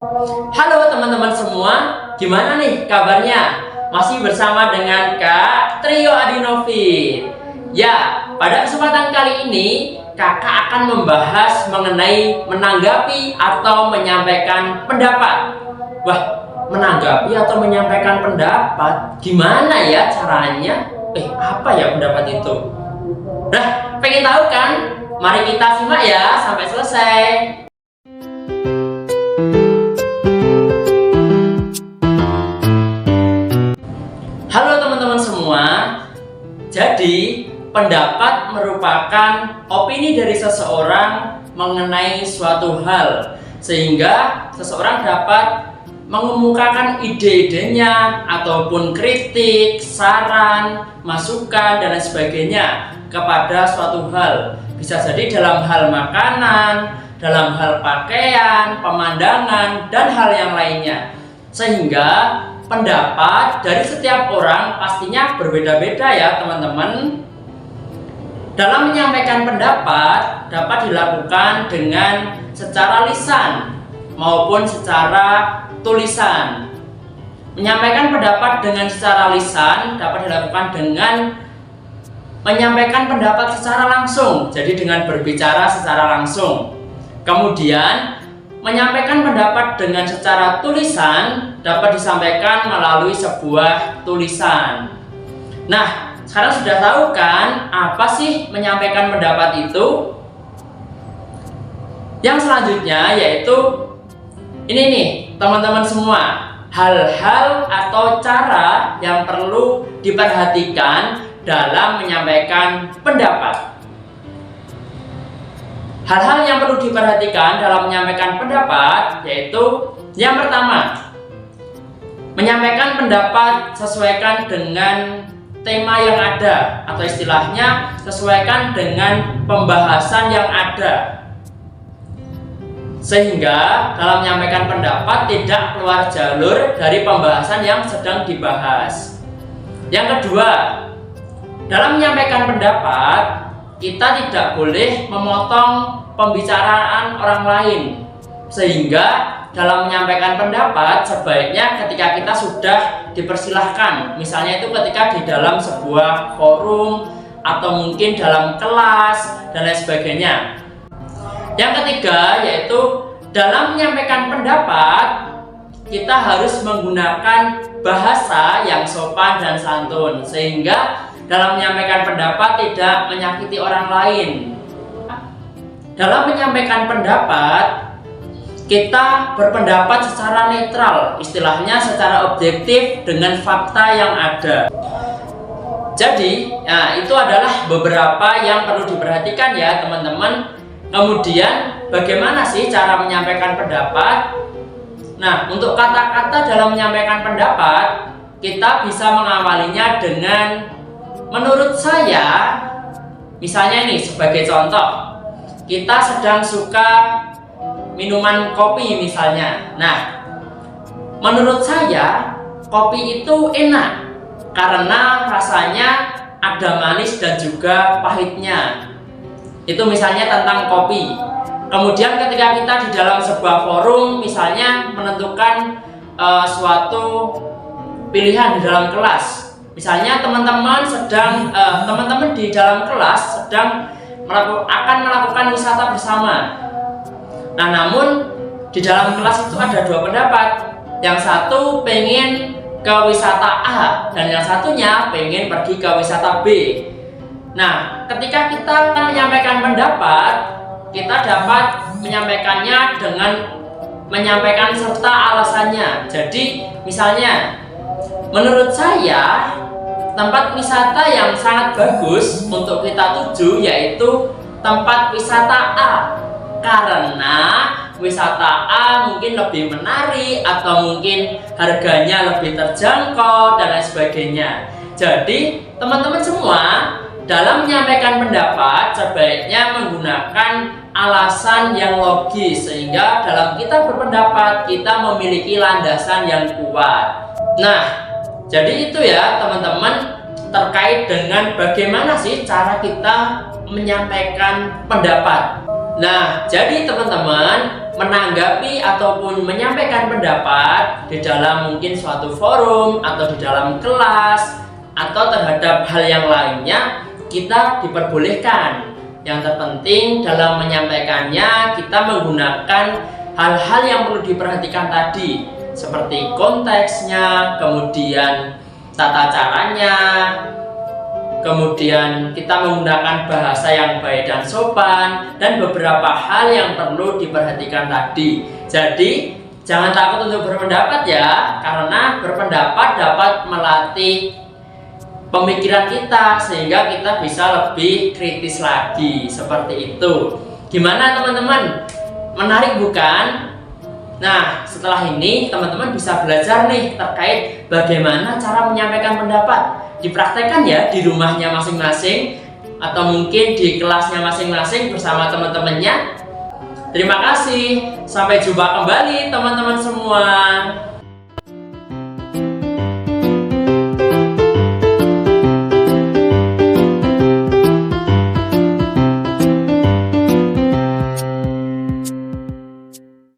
Halo teman-teman semua, gimana nih kabarnya? Masih bersama dengan Kak Trio Adinovi. Ya, pada kesempatan kali ini Kakak akan membahas mengenai menanggapi atau menyampaikan pendapat. Wah, menanggapi atau menyampaikan pendapat, gimana ya caranya? Apa ya pendapat itu? Nah, pengen tahu kan? Mari kita simak ya sampai selesai. Halo teman-teman semua. Jadi, pendapat merupakan opini dari seseorang mengenai suatu hal, sehingga seseorang dapat mengemukakan ide-idenya ataupun kritik, saran, masukan dan lain sebagainya kepada suatu hal. Bisa jadi dalam hal makanan, dalam hal pakaian, pemandangan, dan hal yang lainnya. Sehingga pendapat dari setiap orang pastinya berbeda-beda ya teman-teman. Dalam menyampaikan pendapat dapat dilakukan dengan secara lisan maupun secara tulisan. Menyampaikan pendapat dengan secara lisan dapat dilakukan dengan menyampaikan pendapat secara langsung, jadi dengan berbicara secara langsung. Kemudian menyampaikan pendapat dengan secara tulisan dapat disampaikan melalui sebuah tulisan. Nah, sekarang sudah tahu kan apa sih menyampaikan pendapat itu? Yang selanjutnya yaitu ini nih teman-teman semua, hal-hal atau cara yang perlu diperhatikan dalam menyampaikan pendapat. Hal-hal yang perlu diperhatikan dalam menyampaikan pendapat yaitu yang pertama, menyampaikan pendapat sesuaikan dengan tema yang ada, atau istilahnya sesuaikan dengan pembahasan yang ada, sehingga dalam menyampaikan pendapat tidak keluar jalur dari pembahasan yang sedang dibahas. Yang kedua, dalam menyampaikan pendapat kita tidak boleh memotong pembicaraan orang lain, sehingga dalam menyampaikan pendapat sebaiknya ketika kita sudah dipersilahkan, misalnya itu ketika di dalam sebuah forum atau mungkin dalam kelas dan lain sebagainya. Yang ketiga yaitu dalam menyampaikan pendapat kita harus menggunakan bahasa yang sopan dan santun, sehingga dalam menyampaikan pendapat tidak menyakiti orang lain. Dalam menyampaikan pendapat kita berpendapat secara netral, istilahnya secara objektif dengan fakta yang ada. Jadi, itu adalah beberapa yang perlu diperhatikan ya teman-teman. Kemudian, bagaimana sih cara menyampaikan pendapat? Nah, untuk kata-kata dalam menyampaikan pendapat, kita bisa mengawalinya dengan menurut saya. Misalnya nih, sebagai contoh, kita sedang suka minuman kopi misalnya. Nah, menurut saya kopi itu enak karena rasanya ada manis dan juga pahitnya. Itu misalnya tentang kopi. Kemudian ketika kita di dalam sebuah forum misalnya menentukan suatu pilihan di dalam kelas. Misalnya teman-teman di dalam kelas sedang akan melakukan wisata bersama. Nah, namun di dalam kelas itu ada dua pendapat. Yang satu pengen ke wisata A dan yang satunya pengen pergi ke wisata B. Nah, ketika kita menyampaikan pendapat, kita dapat menyampaikannya dengan menyampaikan serta alasannya. Jadi, misalnya, menurut saya tempat wisata yang sangat bagus untuk kita tuju yaitu tempat wisata A, karena wisata A mungkin lebih menarik atau mungkin harganya lebih terjangkau dan lain sebagainya. Jadi teman-teman semua dalam menyampaikan pendapat sebaiknya menggunakan alasan yang logis, sehingga dalam kita berpendapat kita memiliki landasan yang kuat. Nah, jadi itu ya teman-teman terkait dengan bagaimana sih cara kita menyampaikan pendapat. Nah, jadi teman-teman, menanggapi ataupun menyampaikan pendapat di dalam mungkin suatu forum atau di dalam kelas atau terhadap hal yang lainnya, kita diperbolehkan. Yang terpenting dalam menyampaikannya kita menggunakan hal-hal yang perlu diperhatikan tadi, seperti konteksnya, kemudian tata caranya, kemudian kita menggunakan bahasa yang baik dan sopan, dan beberapa hal yang perlu diperhatikan tadi. Jadi jangan takut untuk berpendapat ya, karena berpendapat dapat melatih pemikiran kita sehingga kita bisa lebih kritis lagi, seperti itu. Gimana teman-teman? Menarik bukan? Nah, setelah ini teman-teman bisa belajar nih terkait bagaimana cara menyampaikan pendapat. Dipraktekkan ya di rumahnya masing-masing atau mungkin di kelasnya masing-masing bersama teman-temannya. Terima kasih. Sampai jumpa kembali teman-teman semua.